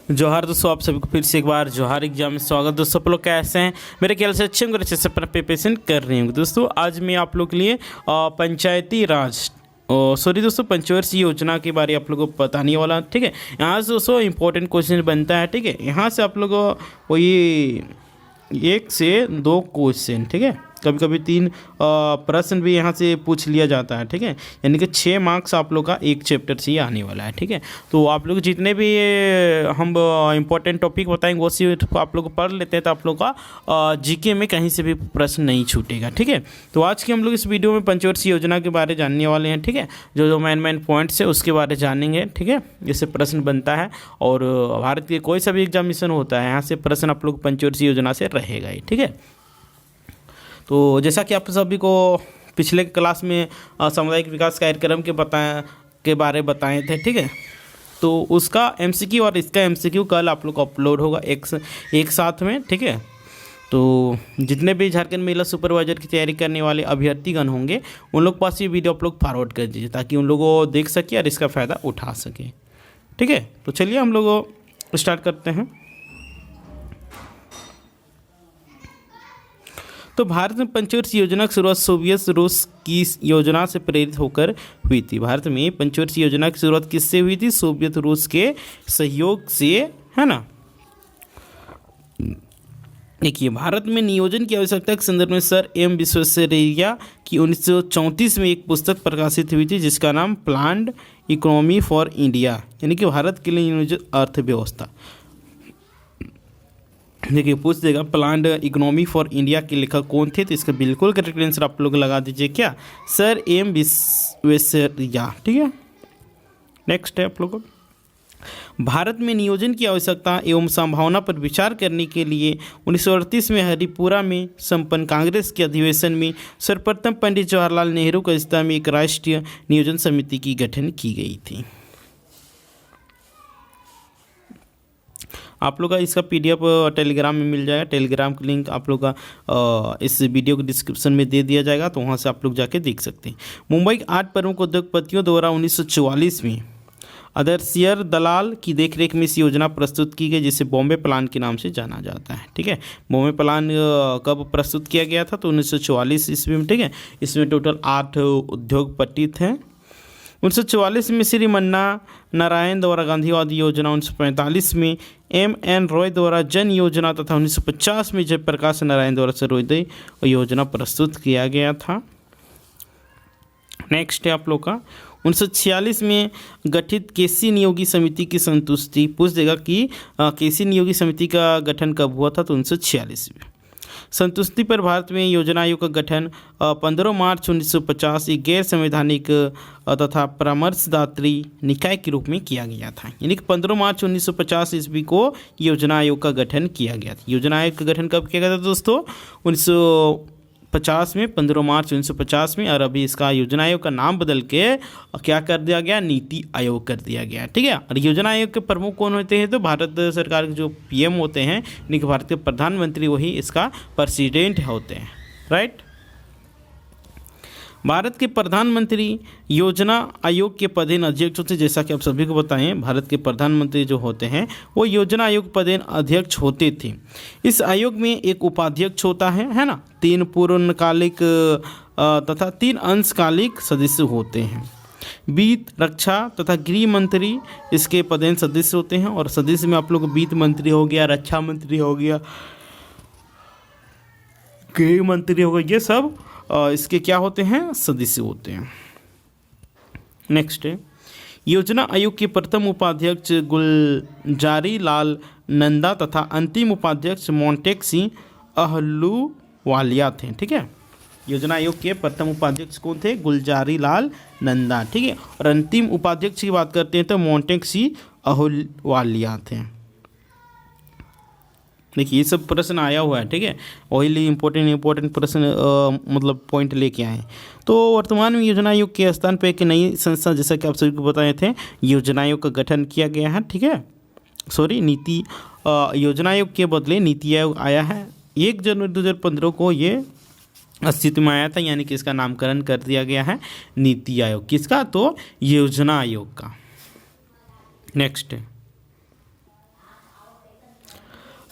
जोहार दोस्तों, आप सभी को फिर से एक बार जोहार एग्जाम में स्वागत। दोस्तों आप लोग कैसे हैं? मेरे ख्याल से अच्छे होंगे, अच्छे से अपना प्रिपरेशन कर रहे होंगे। दोस्तों आज मैं आप लोग के लिए पंचायती राज दोस्तों पंचवर्षीय योजना के बारे में आप लोगों को बताने वाला, ठीक है। यहाँ से दोस्तों इंपॉर्टेंट क्वेश्चन बनता है, ठीक है। यहाँ से आप लोगों को ये 1 से 2 क्वेश्चन, ठीक है, कभी कभी 3 प्रश्न भी यहाँ से पूछ लिया जाता है, ठीक है। यानी कि 6 मार्क्स आप लोग का एक चैप्टर से ही आने वाला है, ठीक है। तो आप लोग जितने भी हम इम्पोर्टेंट टॉपिक बताएंगे वो सी आप लोग पढ़ लेते हैं, तो आप लोग का जीके में कहीं से भी प्रश्न नहीं छूटेगा, ठीक है। तो आज की हम लोग इस वीडियो में पंचवर्षीय योजना के बारे जानने वाले हैं, ठीक है। जो मेन पॉइंट्स है उसके बारे जानेंगे, ठीक है। जैसे प्रश्न बनता है और भारत के कोई सा भी एग्जामिनेशन होता है, यहाँ से प्रश्न आप लोग पंचवर्षीय योजना से रहेगा ही, ठीक है। तो जैसा कि आप सभी को पिछले क्लास में सामुदायिक विकास कार्यक्रम के बारे बताए थे, ठीक है। तो उसका एमसीक्यू और इसका एमसीक्यू कल आप लोग को अपलोड होगा एक साथ में, ठीक है। तो जितने भी झारखंड महिला सुपरवाइजर की तैयारी करने वाले अभ्यर्थीगण होंगे उन लोग पास ये वीडियो आप लोग फॉरवर्ड कर दीजिए, ताकि उन लोगों को देख सके और इसका फ़ायदा उठा सके, ठीक है। तो चलिए हम लोग स्टार्ट करते हैं। तो भारत में पंचवर्षीय योजना की शुरुआत सोवियत रूस की योजना से प्रेरित होकर हुई थी। भारत में पंचवर्षीय योजना की शुरुआत किससे हुई थी? सोवियत रूस के सहयोग से, है ना। देखिए, भारत में नियोजन की आवश्यकता के संदर्भ में सर एम विश्वेश्वरैया की 1934 में एक पुस्तक प्रकाशित हुई थी, जिसका नाम प्लान्ड इकोनॉमी फॉर इंडिया, यानी कि भारत के लिए नियोजित अर्थव्यवस्था। देखिए पूछ देगा प्लान्ड इकोनॉमी फॉर इंडिया के लेखक कौन थे, तो इसका बिल्कुल करेक्ट आंसर आप लोग लगा दीजिए, क्या? सर एम विश्वेश्वरैया, ठीक है। नेक्स्ट है आप लोगों, भारत में नियोजन की आवश्यकता एवं संभावना पर विचार करने के लिए 1938 में हरिपुरा में संपन्न कांग्रेस के अधिवेशन में सर्वप्रथम पंडित जवाहरलाल नेहरू की अध्यक्षता में एक राष्ट्रीय नियोजन समिति की गठन की गई थी। आप लोग का इसका पीडीएफ टेलीग्राम में मिल जाएगा। टेलीग्राम का लिंक आप लोग का इस वीडियो के डिस्क्रिप्शन में दे दिया जाएगा, तो वहाँ से आप लोग जाके देख सकते हैं। मुंबई के 8 प्रमुख उद्योगपतियों द्वारा 1944 में अदरसियर दलाल की देखरेख में इस योजना प्रस्तुत की गई, जिसे बॉम्बे प्लान के नाम से जाना जाता है, ठीक है। बॉम्बे प्लान कब प्रस्तुत किया गया था? तो 1944 ईस्वी में, ठीक है। इसमें टोटल 8 उद्योगपति थे। 1944 में श्री मन्ना नारायण द्वारा गांधीवादी योजना, 1945 में एम.एन. रॉय द्वारा जन योजना तथा 1950 में जयप्रकाश नारायण द्वारा सर्वोदय योजना प्रस्तुत किया गया था। नेक्स्ट है आप लोग का 1946 में गठित केसी नियोगी समिति की संतुष्टि। पूछ देगा कि केसी नियोगी समिति का गठन कब हुआ था? तो 1946 में। संतुष्टि पर भारत में योजना आयोग का गठन 15 मार्च 1950 एक गैर संवैधानिक तथा परामर्शदात्री निकाय के रूप में किया गया था। यानी कि 15 मार्च 1950 ईस्वी को योजना आयोग का गठन किया गया था। योजना आयोग का गठन कब किया गया था दोस्तों? 1950 में, 15 मार्च 1950 में। और अभी इसका योजना आयोग का नाम बदल के क्या कर दिया गया? नीति आयोग कर दिया गया, ठीक है। और योजना आयोग के प्रमुख कौन होते हैं? तो भारत सरकार के जो पीएम होते हैं, यानी कि भारत के प्रधानमंत्री, वही इसका प्रेसिडेंट होते हैं, राइट। भारत के प्रधानमंत्री योजना आयोग के पदेन अध्यक्ष होते हैं। जैसा कि आप सभी को बताएं, भारत के प्रधानमंत्री जो होते हैं वो योजना आयोग पदेन अध्यक्ष होते थे। इस आयोग में एक उपाध्यक्ष होता है ना। 3 पूर्णकालिक तथा 3 अंशकालिक सदस्य होते हैं। वित्त, रक्षा तथा गृह मंत्री इसके पदेन सदस्य होते हैं। और सदस्य में आप लोग वित्त मंत्री हो गया, रक्षा मंत्री हो गया, गृह मंत्री हो गया, ये सब इसके क्या होते हैं? सदस्य होते हैं। नेक्स्ट है योजना आयोग के प्रथम उपाध्यक्ष गुलजारी लाल नंदा तथा अंतिम उपाध्यक्ष मोंटेक सिंह अहलूवालिया थे, ठीक है। योजना आयोग के प्रथम उपाध्यक्ष कौन थे? गुलजारी लाल नंदा, ठीक है। और अंतिम उपाध्यक्ष की बात करते हैं तो मोंटेक सिंह अहलूवालिया थे। देखिए ये सब प्रश्न आया हुआ है, ठीक है। वही लिए इंपॉर्टेंट प्रश्न मतलब पॉइंट लेके आए। तो वर्तमान में योजना आयोग के स्थान पर एक नई संस्था, जैसा कि आप सभी को बताए थे, योजना आयोग का गठन किया गया है, ठीक है। नीति योजना आयोग के बदले नीति आयोग आया है। 1 जनवरी 2015 को ये अस्तित्व में आया था, यानी कि इसका नामकरण कर दिया गया है नीति आयोग। किसका? तो योजना आयोग का। नेक्स्ट है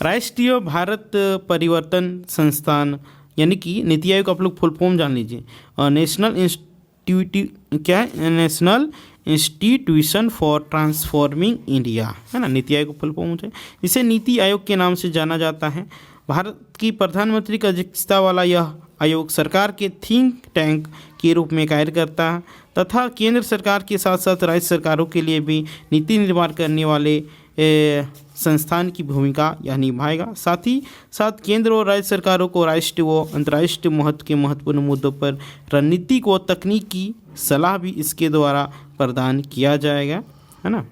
राष्ट्रीय भारत परिवर्तन संस्थान यानी कि नीति आयोग, आप लोग फुल फॉर्म जान लीजिए, नेशनल इंस्टीट्यूट क्या है, national institution for transforming India, है ना, नीति आयोग फुल फॉर्म है, इसे नीति आयोग के नाम से जाना जाता है। भारत की प्रधानमंत्री की अध्यक्षता वाला यह आयोग सरकार के थिंक टैंक के रूप में कार्य करता है तथा केंद्र सरकार के साथ साथ राज्य सरकारों के लिए भी नीति निर्माण करने वाले संस्थान की भूमिका यह निभाएगा। साथ ही साथ केंद्र और राज्य सरकारों को राष्ट्रीय व अंतर्राष्ट्रीय महत्व के महत्वपूर्ण मुद्दों पर रणनीतिक व तकनीकी सलाह भी इसके द्वारा प्रदान किया जाएगा, है ना।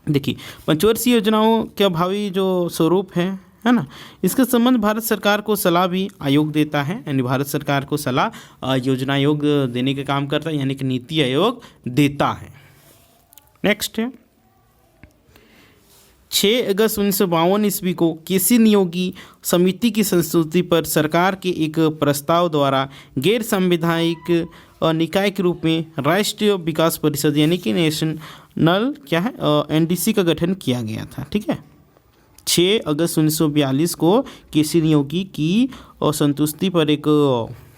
देखिए, पंचवर्षीय योजनाओं के भावी जो स्वरूप है ना, इसका संबंध भारत सरकार को सलाह भी आयोग देता है, यानी भारत सरकार को सलाह योजना आयोग देने का काम करता है, यानी कि नीति आयोग देता है। नेक्स्ट है 6 अगस्त 1952 ईस्वी को केसी नियोगी समिति की संस्तुति पर सरकार के एक प्रस्ताव द्वारा गैर संवैधानिक निकाय के रूप में राष्ट्रीय विकास परिषद यानी कि नेशनल क्या है एनडीसी का गठन किया गया था। ठीक है, 6 अगस्त 1942 को केसी नियोगी की संतुष्टि पर एक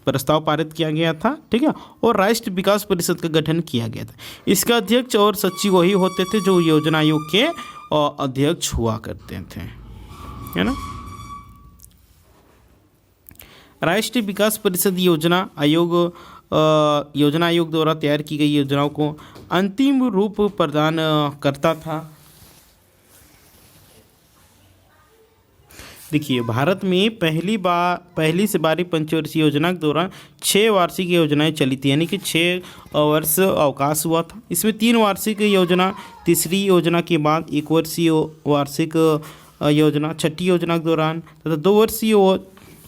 प्रस्ताव पारित किया गया था। ठीक है, और राष्ट्रीय विकास परिषद का गठन किया गया था। इसका अध्यक्ष और सचिव वही होते थे जो योजना आयोग के अध्यक्ष हुआ करते थे, है ना। राष्ट्रीय विकास परिषद योजना आयोग द्वारा तैयार की गई योजनाओं को अंतिम रूप प्रदान करता था। देखिए, भारत में पहली से 12 पंचवर्षीय योजना के दौरान 6 वार्षिक योजनाएं चली थी, यानी कि 6 वर्ष अवकाश हुआ था। इसमें 3 वार्षिक योजना तीसरी योजना के बाद 1 वर्षीय वार्षिक योजना छठी योजना के दौरान तथा 2 वर्षीय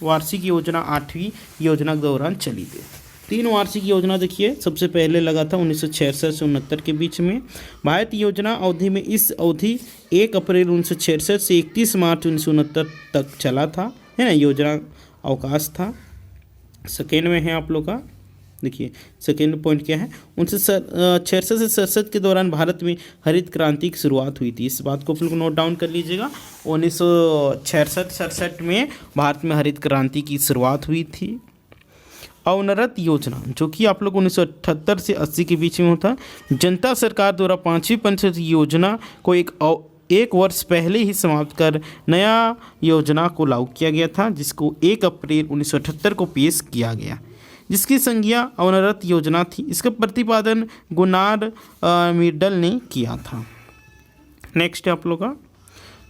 वार्षिक योजना 8वीं योजना के दौरान चली थी। 3 वार्षिक योजना देखिए सबसे पहले लगा था 1966 से 69 के बीच में। भारत योजना अवधि में इस अवधि 1 अप्रैल 1966 से 31 मार्च 1969 तक चला था, है ना, योजना अवकाश था। सेकेंड में है आप लोग का, देखिए सेकेंड पॉइंट क्या है, 1966 से 67 के दौरान भारत में हरित क्रांति की शुरुआत हुई थी। इस बात को आप लोग नोट डाउन कर लीजिएगा। 1966 में भारत में हरित क्रांति की शुरुआत हुई थी। अवनरत योजना जो कि आप लोग 1978 से 80 के बीच में होता, जनता सरकार द्वारा 5वीं पंचायत योजना को एक वर्ष पहले ही समाप्त कर नया योजना को लागू किया गया था, जिसको 1 अप्रैल 1978 को पेश किया गया, जिसकी संज्ञा अवनरत योजना थी। इसका प्रतिपादन गुनार मिडल ने किया था। नेक्स्ट है आप लोग का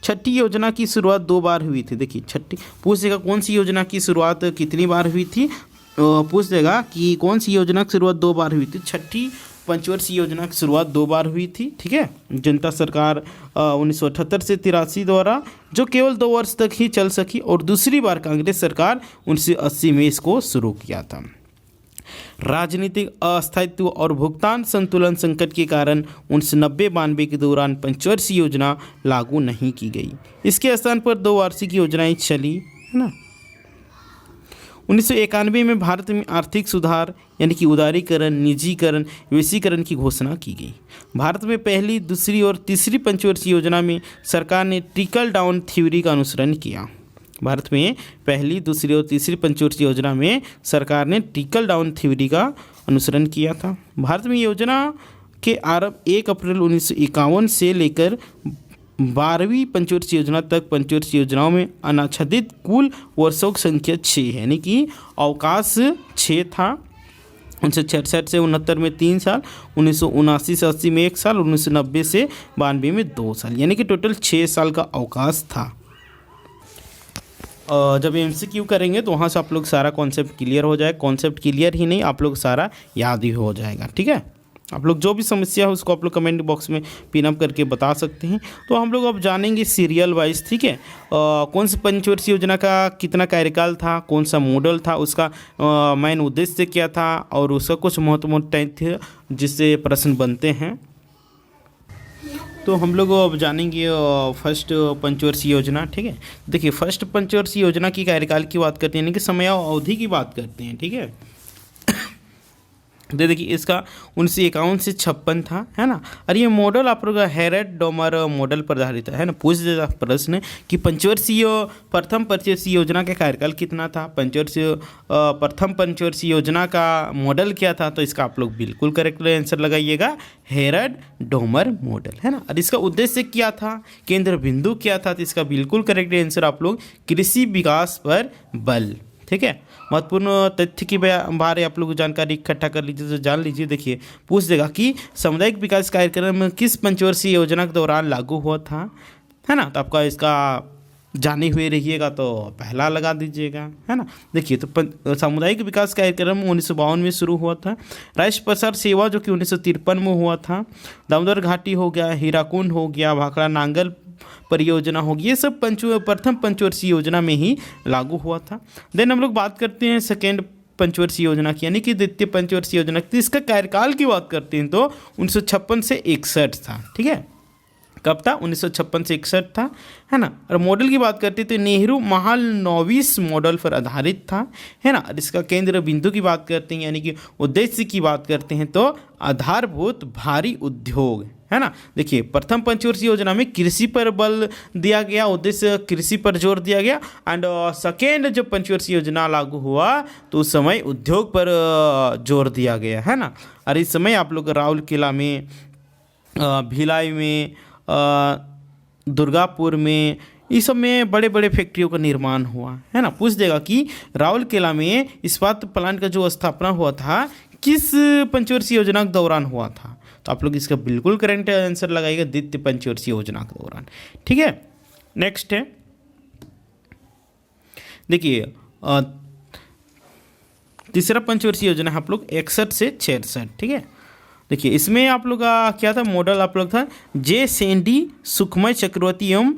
छठी योजना की शुरुआत 2 बार हुई थी। देखिए छठी पूछ देगा कौन सी योजना की शुरुआत कितनी बार हुई थी, पूछ देगा कि कौन सी योजना की शुरुआत 2 बार हुई थी। छठी पंचवर्षीय योजना की शुरुआत 2 बार हुई थी। ठीक है, जनता सरकार 1978 से 83 द्वारा जो केवल 2 वर्ष तक ही चल सकी, और दूसरी बार कांग्रेस सरकार 1980 में इसको शुरू किया था। राजनीतिक अस्थायित्व और भुगतान संतुलन संकट के कारण 1990-92 के दौरान पंचवर्षीय योजना लागू नहीं की गई। इसके स्थान पर 2 वार्षिक योजनाएं चली, है ना। 1991 में भारत में आर्थिक सुधार यानी कि उदारीकरण, निजीकरण, वैश्वीकरण की घोषणा की गई। भारत में पहली, दूसरी और तीसरी पंचवर्षीय योजना में सरकार ने ट्रिकल डाउन थ्योरी का अनुसरण किया। भारत में पहली, दूसरी और तीसरी पंचवर्षीय योजना में सरकार ने ट्रिकल डाउन थ्योरी का अनुसरण किया था। भारत में योजना के आरंभ 1 अप्रैल 1951 से लेकर 12वीं पंचवर्षीय योजना तक पंचवर्षीय योजनाओं में अनाच्छादित कुल वर्षों की संख्या 6 है, यानी कि अवकाश 6 था। 1966 से 69 में 3 साल, 1979 से 80 में 1 साल, 1990 से 92 में 2 साल, यानी कि टोटल 6 साल का अवकाश था। जब एमसीक्यू करेंगे तो वहाँ से आप लोग सारा कॉन्सेप्ट क्लियर हो जाए। कॉन्सेप्ट क्लियर ही नहीं, आप लोग सारा याद ही हो जाएगा। ठीक है, आप लोग जो भी समस्या है उसको आप लोग कमेंट बॉक्स में पिन अप करके बता सकते हैं। तो हम लोग अब जानेंगे सीरियल वाइज। ठीक है, कौन सी पंचवर्षीय योजना का कितना कार्यकाल था, कौन सा मॉडल था, उसका मेन उद्देश्य क्या था, और उसका कुछ महत्वपूर्ण तथ्य जिससे प्रश्न बनते हैं। तो हम लोग अब जानेंगे फर्स्ट पंचवर्षीय योजना। ठीक है, देखिए फर्स्ट पंचवर्षीय योजना की कार्यकाल की बात करते हैं, यानी कि समय अवधि की बात करते हैं। ठीक है, दे देखिए इसका 1951 से 56 था, है ना। और ये मॉडल आप लोग का हेरेड डोमर मॉडल पर आधारित है ना। पूछ देता प्रश्न कि प्रथम पंचवर्षीय योजना का कार्यकाल कितना था, प्रथम पंचवर्षीय योजना का मॉडल क्या था, तो इसका आप लोग बिल्कुल करेक्ट आंसर लगाइएगा, हेरेड डोमर मॉडल, है ना। और इसका उद्देश्य क्या था, केंद्र बिंदु क्या था, तो इसका बिल्कुल करेक्ट आंसर आप लोग कृषि विकास पर बल। ठीक है, महत्वपूर्ण तथ्य की बारे आप लोग जानकारी इकट्ठा कर लीजिए, तो जान लीजिए। देखिए पूछ देगा कि सामुदायिक विकास कार्यक्रम किस पंचवर्षीय योजना के दौरान लागू हुआ था, है ना। तो आपका इसका जाने हुए रहिएगा तो पहला लगा दीजिएगा, है ना। देखिए तो सामुदायिक विकास कार्यक्रम 1952 में शुरू हुआ था। राष्ट्रीय प्रसार सेवा जो कि 1953 में हुआ था। दामोदर घाटी हो गया, हीराकुंड हो गया, भाखड़ा नांगल परियोजना होगी, ये सब प्रथम पंचवर्षीय योजना में ही लागू हुआ था। देन हम लोग बात करते हैं सेकेंड पंचवर्षीय योजना की, यानी कि द्वितीय पंचवर्षीय योजना की। इसका कार्यकाल की बात करते हैं तो 1956 से 61 था। ठीक है, कब था, 1956 से 61 था, है ना। और मॉडल की बात करते हैं तो नेहरू महालनोबिस मॉडल पर आधारित था, है ना। और इसका केंद्र बिंदु की बात करते हैं, यानी कि उद्देश्य की बात करते हैं तो आधारभूत भारी उद्योग, है ना। देखिए प्रथम पंचवर्षीय योजना में कृषि पर बल दिया गया, उद्देश्य कृषि पर जोर दिया गया। एंड सेकेंड जब पंचवर्षीय योजना लागू हुआ तो उस समय उद्योग पर जोर दिया गया, है ना। और इस समय आप लोग राउरकेला में, भिलाई में, दुर्गापुर में, इस सब में बड़े बड़े फैक्ट्रियों का निर्माण हुआ, है ना। पूछ देगा कि राउरकेला में इस्पात प्लांट का जो स्थापना हुआ था किस पंचवर्षीय योजना के दौरान हुआ था, तो आप लोग इसका बिल्कुल करेक्ट आंसर लगाइएगा, द्वितीय पंचवर्षीय योजना के दौरान। ठीक है, नेक्स्ट है देखिए तीसरा पंचवर्षीय योजना है आप लोग 61 से 66। ठीक है, देखिए इसमें आप लोग का क्या था, मॉडल आप लोग था जे सेंडी सुखमय चक्रवर्ती एवं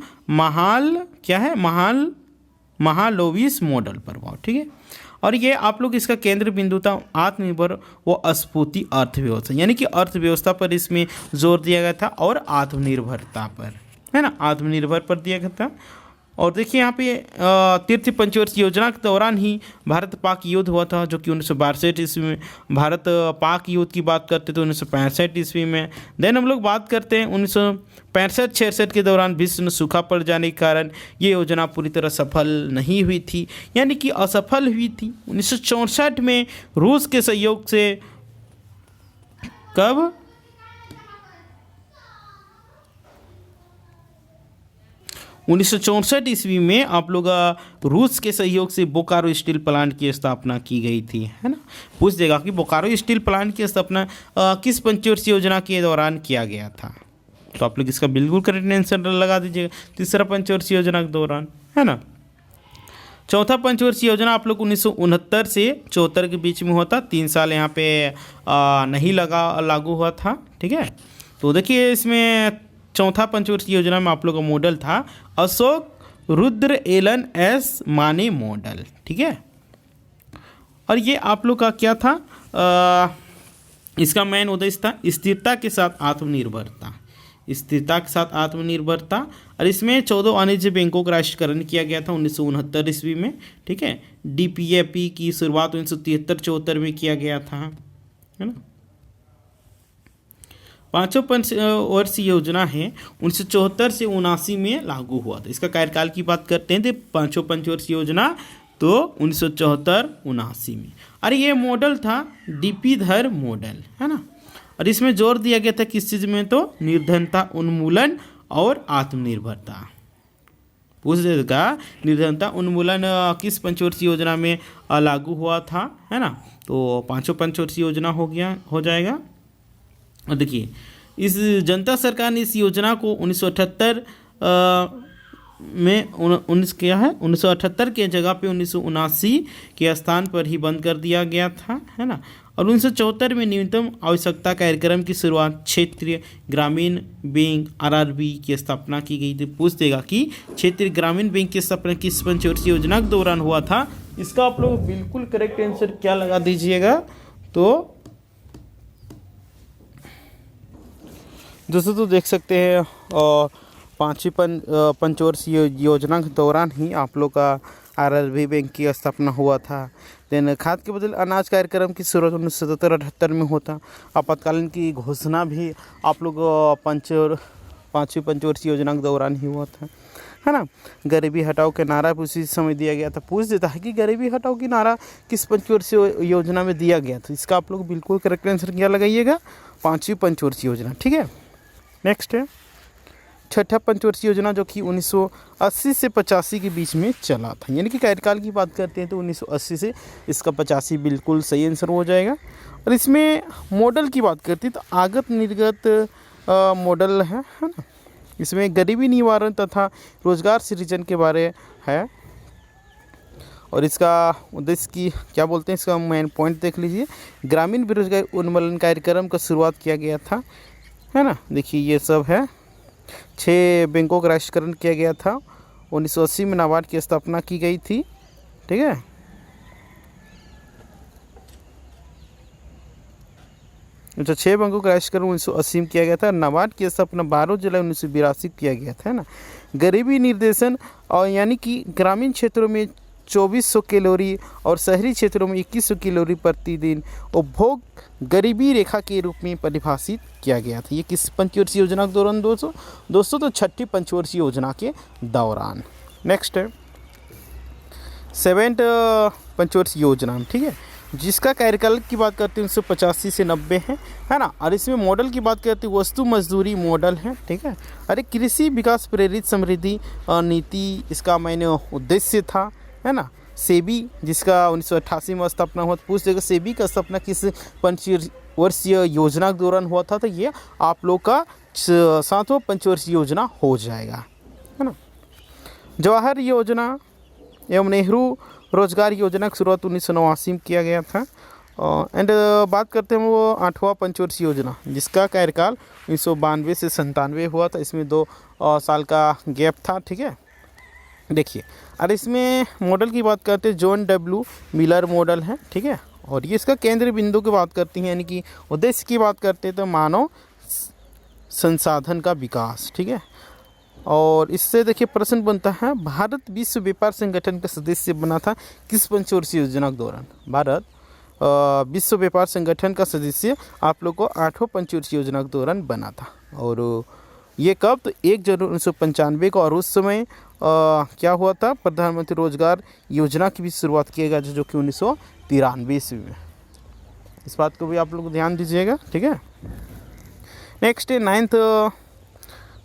महालोविस मॉडल पर हुआ। ठीक है, और ये आप लोग इसका केंद्र बिंदु था आत्मनिर्भर व स्फूर्ति अर्थव्यवस्था, यानी कि अर्थव्यवस्था पर इसमें जोर दिया गया था और आत्मनिर्भरता पर, है ना, आत्मनिर्भर पर दिया गया था। और देखिए यहाँ पे तृतीय पंचवर्षीय योजना के दौरान ही भारत पाक युद्ध हुआ था, जो कि 1962 ईस्वी में। भारत पाक युद्ध की बात करते तो 1965 ईस्वी में। देन हम लोग बात करते हैं 1965-66 के दौरान विश्व में सूखा पड़ जाने के कारण ये योजना पूरी तरह सफल नहीं हुई थी, यानी कि असफल हुई थी। 1964 में रूस के सहयोग से, कब, 1964 ईस्वी में आप लोग रूस के सहयोग से बोकारो स्टील प्लांट की स्थापना की गई थी, है ना। पूछ देगा कि बोकारो स्टील प्लांट की स्थापना किस पंचवर्षीय योजना के दौरान किया गया था, तो आप लोग इसका बिल्कुल करेक्ट आंसर लगा दीजिएगा, तीसरा पंचवर्षीय योजना के दौरान, है ना। चौथा पंचवर्षीय योजना आप लोग 1969 से 74 के बीच में हुआ था, 3 साल यहाँ पे नहीं लागू हुआ था। ठीक है, तो देखिए इसमें चौथा पंचवर्षीय योजना में आप लोग का मॉडल था अशोक रुद्र एलन एस माने मॉडल। ठीक है, और ये आप लोग का क्या था, इसका मेन उद्देश्य था स्थिरता के साथ आत्मनिर्भरता, स्थिरता के साथ आत्मनिर्भरता। और इसमें 14 वाणिज्य बैंकों का राष्ट्रीयकरण किया गया था 1969 ईस्वी में। ठीक है, DPAP की शुरुआत 1973-74 में किया गया था, है ना। पांचों पंचवर्षीय योजना है 1974 से 1979 में लागू हुआ था। इसका कार्यकाल की बात करते हैं तो पांचों पंचवर्षीय योजना तो 1974-79 में। और ये मॉडल था DP धर मॉडल, है ना। और इसमें जोर दिया गया था किस चीज़ में, तो निर्धनता उन्मूलन और आत्मनिर्भरता। पूछ देगा निर्धनता उन्मूलन किस पंचवर्षीय योजना में लागू हुआ था, है ना। तो पांचों पंचवर्षीय योजना हो जाएगा। और देखिए इस जनता सरकार ने इस योजना को 1978 में 1978 के जगह पे 1979 के स्थान पर ही बंद कर दिया गया था, है ना। और 1974 में न्यूनतम आवश्यकता कार्यक्रम की शुरुआत क्षेत्रीय ग्रामीण बैंक RRB की स्थापना की गई थी। पूछ देगा कि क्षेत्रीय ग्रामीण बैंक की स्थापना किस पंचवर्षीय योजना के दौरान हुआ था, इसका आप लोग बिल्कुल करेक्ट आंसर क्या लगा दीजिएगा, तो दोस्तों तो देख सकते हैं पांचवी पंचवर्षीय योजना के दौरान ही आप लोग का आरआरबी बैंक की स्थापना हुआ था। देन खाद के बदले अनाज कार्यक्रम की शुरुआत 1977-78 में होता। आपातकालीन की घोषणा भी आप लोग पाँचवीं पंचवर्षीय योजना के दौरान ही हुआ था, है ना। गरीबी हटाओ के नारा भी उसी समय दिया गया था। पूछ देता है कि गरीबी हटाओ की नारा किस पंचवर्षीय योजना में दिया गया था। इसका आप लोग बिल्कुल करेक्ट आंसर क्या लगाइएगा, पाँचवीं पंचवर्षीय योजना। ठीक है, नेक्स्ट है छठा पंचवर्षीय योजना, जो कि 1980 से 85 के बीच में चला था। यानी कि कार्यकाल की बात करते हैं तो 1980 से इसका 85 बिल्कुल सही आंसर हो जाएगा। और इसमें मॉडल की बात करते हैं तो आगत निर्गत मॉडल है ना। इसमें गरीबी निवारण तथा रोजगार सृजन के बारे है। और इसका उद्देश्य की क्या बोलते हैं, इसका मेन पॉइंट देख लीजिए। ग्रामीण बेरोजगारी उन्मूलन कार्यक्रम का शुरुआत किया गया था, है ना। देखिए ये सब है। 6 बैंकों का राष्ट्रीयकरण किया गया था। 1980 में नाबार्ड की स्थापना की गई थी। ठीक है, अच्छा 6 बैंकों का राष्ट्रीयकरण 1980 में किया गया था। नाबार्ड की स्थापना 12 जुलाई 1982 किया गया था, है ना। गरीबी निर्देशन और यानी कि ग्रामीण क्षेत्रों में 2400 कैलोरी और शहरी क्षेत्रों में 2100 कैलोरी प्रतिदिन उपभोग गरीबी रेखा के रूप में परिभाषित किया गया था। ये किस पंचवर्षीय योजना के दौरान दोस्तों तो छठी पंचवर्षीय योजना के दौरान। नेक्स्ट है 7th पंचवर्षीय योजना, ठीक है, जिसका कार्यकाल की बात करते हैं 1985 से 90 है ना। और इसमें मॉडल की बात करते हैं वस्तु मजदूरी मॉडल है। ठीक है, अरे कृषि विकास प्रेरित समृद्धि नीति इसका मैंने उद्देश्य था, है ना। सेबी जिसका 1988 में स्थापना हुआ। पूछ देगा सेबी का स्थापना किस पंचवर्षीय योजना के दौरान हुआ था, तो ये आप लोग का 7वां पंचवर्षीय योजना हो जाएगा, है ना। जवाहर योजना एवं नेहरू रोजगार योजना की शुरुआत 1989 में किया गया था। एंड बात करते हैं वो 8वां पंचवर्षीय योजना, जिसका कार्यकाल 1992 से 97 हुआ था। इसमें 2 साल का गैप था। ठीक है, देखिए और इसमें मॉडल की बात करते हैं जॉन डब्ल्यू मिलर मॉडल है। ठीक है, और ये इसका केंद्रीय बिंदु की बात करती हैं, यानी कि उद्देश्य की बात करते हैं तो मानव संसाधन का विकास। ठीक है, और इससे देखिए प्रश्न बनता है भारत विश्व व्यापार संगठन का सदस्य बना था किस पंचवर्षीय योजना के दौरान। भारत विश्व व्यापार संगठन का सदस्य आप लोग को 8वां पंचवर्षीय योजना के दौरान बना था। और ये कब, तो 1 जनवरी 1995 को। और उस समय क्या हुआ था, प्रधानमंत्री रोजगार योजना की भी शुरुआत किया गया जो कि 1993 ईस्वी में। इस बात को भी आप लोग ध्यान दीजिएगा। ठीक है, नेक्स्ट है 9th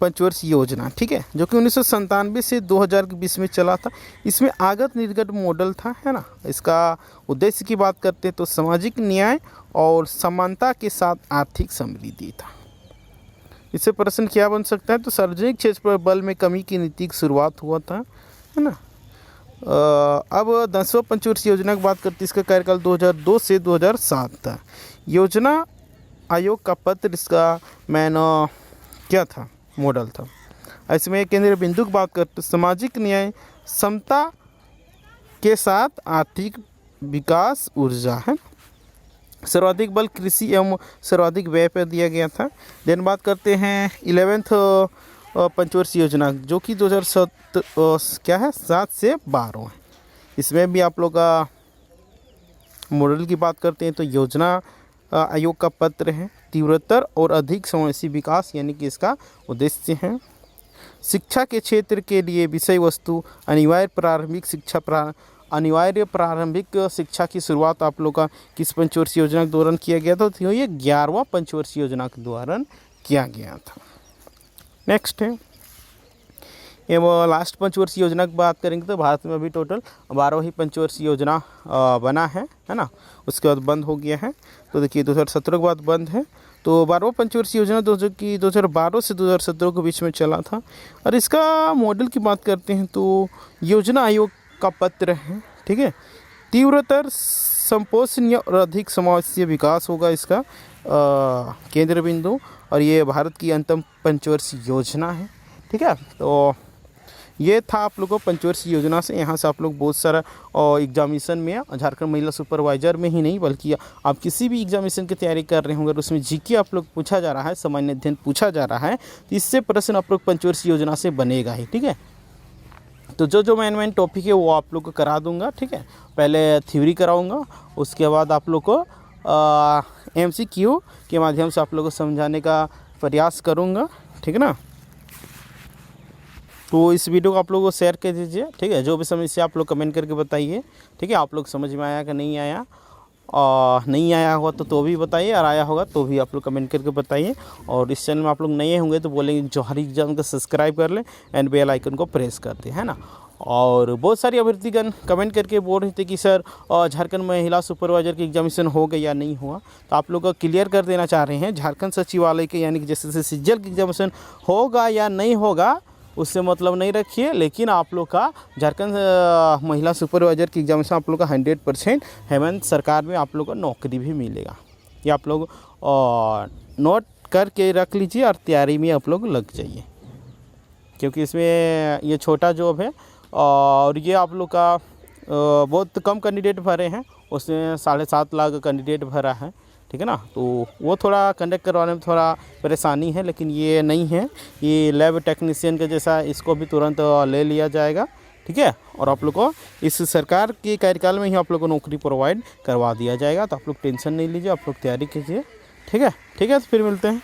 पंचवर्षीय योजना, ठीक है, जो कि 1997 से 2000 के बीच में चला था। इसमें आगत निर्गत मॉडल था, है ना। इसका उद्देश्य की बात करते हैं तो सामाजिक न्याय और समानता के साथ आर्थिक समृद्धि था। इससे प्रश्न क्या बन सकता है, तो सार्वजनिक क्षेत्र पर बल में कमी की नीति की शुरुआत हुआ था, है ना। अब 10वां पंचवर्षीय योजना की बात करते हैं। इसका कार्यकाल 2002 से 2007 था। योजना आयोग का पत्र इसका मैन क्या था, मॉडल था। इसमें केंद्रीय बिंदु की बात करते हैं सामाजिक न्याय समता के साथ आर्थिक विकास ऊर्जा, है। सर्वाधिक बल कृषि एवं सर्वाधिक व्यय पर दिया गया था। देन बात करते हैं 11th पंचवर्षीय योजना, जो कि 7 से 12 है। इसमें भी आप लोग का मॉडल की बात करते हैं तो योजना आयोग का पत्र है तीव्रतर और अधिक समावेशी विकास, यानी कि इसका उद्देश्य है शिक्षा के क्षेत्र के लिए विषय वस्तु अनिवार्य प्रारंभिक शिक्षा की शुरुआत आप लोग का किस पंचवर्षीय योजना के दौरान किया गया था, तो ये 11वां पंचवर्षीय योजना के दौरान किया गया था। नेक्स्ट है ये वो लास्ट पंचवर्षीय योजना की बात करेंगे तो भारत में अभी टोटल 12 ही पंचवर्षीय योजना बना है ना। उसके बाद बंद हो गया है, तो देखिए 2017 के बाद बंद है। तो 12वां पंचवर्षीय योजना 2012 से 2017 के बीच में चला था। और इसका मॉडल की बात करते हैं तो योजना आयोग का पत्र है, ठीक है। तीव्रतर संपोषणीय और अधिक समावेशी विकास होगा इसका केंद्र बिंदु, और ये भारत की अंतिम पंचवर्षीय योजना है, ठीक है। तो ये था आप लोगों को पंचवर्षीय योजना से। यहाँ से आप लोग बहुत सारा एग्जामिनेशन में झारखंड महिला सुपरवाइजर में ही नहीं बल्कि आप किसी भी एग्जामिनेशन की तैयारी कर रहे होंगे, उसमें जीके आप लोग पूछा जा रहा है, सामान्य अध्ययन पूछा जा रहा है, तो इससे प्रश्न आप लोग पंचवर्षीय योजना से बनेगा ही, ठीक है। तो जो मेन टॉपिक है वो आप लोग को करा दूंगा, ठीक है। पहले थ्योरी कराऊंगा, उसके बाद आप लोग को MCQ के माध्यम से आप लोग को समझाने का प्रयास करूंगा, ठीक है ना। तो इस वीडियो को आप लोगों को शेयर कर दीजिए, ठीक है। जो भी समस्या आप लोग कमेंट करके बताइए, ठीक है। आप लोग समझ में आया कि नहीं आया, और नहीं आया होगा तो भी बताइए, और आया होगा तो भी आप लोग कमेंट करके बताइए। और इस चैनल में आप लोग नए होंगे तो बोलेंगे जौहर एग्जाम को सब्सक्राइब कर लें एंड बेल आइकन को प्रेस कर दें, है ना। और बहुत सारी अभ्यर्थीगण कमेंट करके बोल रहे थे कि सर झारखंड महिला सुपरवाइजर की एग्जामिनेशन हो गया या नहीं हुआ। तो आप लोग को क्लियर कर देना चाह रहे हैं, झारखंड सचिवालय के यानी कि जैसे सीजीएल की एग्जामिनेशन होगा या नहीं होगा उससे मतलब नहीं रखिए, लेकिन आप लोग का झारखंड महिला सुपरवाइजर की एग्जामिनेशन आप लोग का 100% हेमंत सरकार में आप लोग को नौकरी भी मिलेगा। ये आप लोग नोट करके रख लीजिए और तैयारी में आप लोग लग जाइए, क्योंकि इसमें ये छोटा जॉब है और ये आप लोग का बहुत कम कैंडिडेट भरे हैं, उसमें 7.5 लाख कैंडिडेट भरा है, ठीक है ना। तो वो थोड़ा कंडक्ट करवाने में थोड़ा परेशानी है, लेकिन ये नहीं है, ये लैब टेक्नीशियन के जैसा, इसको भी तुरंत ले लिया जाएगा, ठीक है। और आप लोग को इस सरकार के कार्यकाल में ही आप लोग को नौकरी प्रोवाइड करवा दिया जाएगा। तो आप लोग टेंशन नहीं लीजिए, आप लोग तैयारी कीजिए, ठीक है। ठीक है, तो फिर मिलते हैं।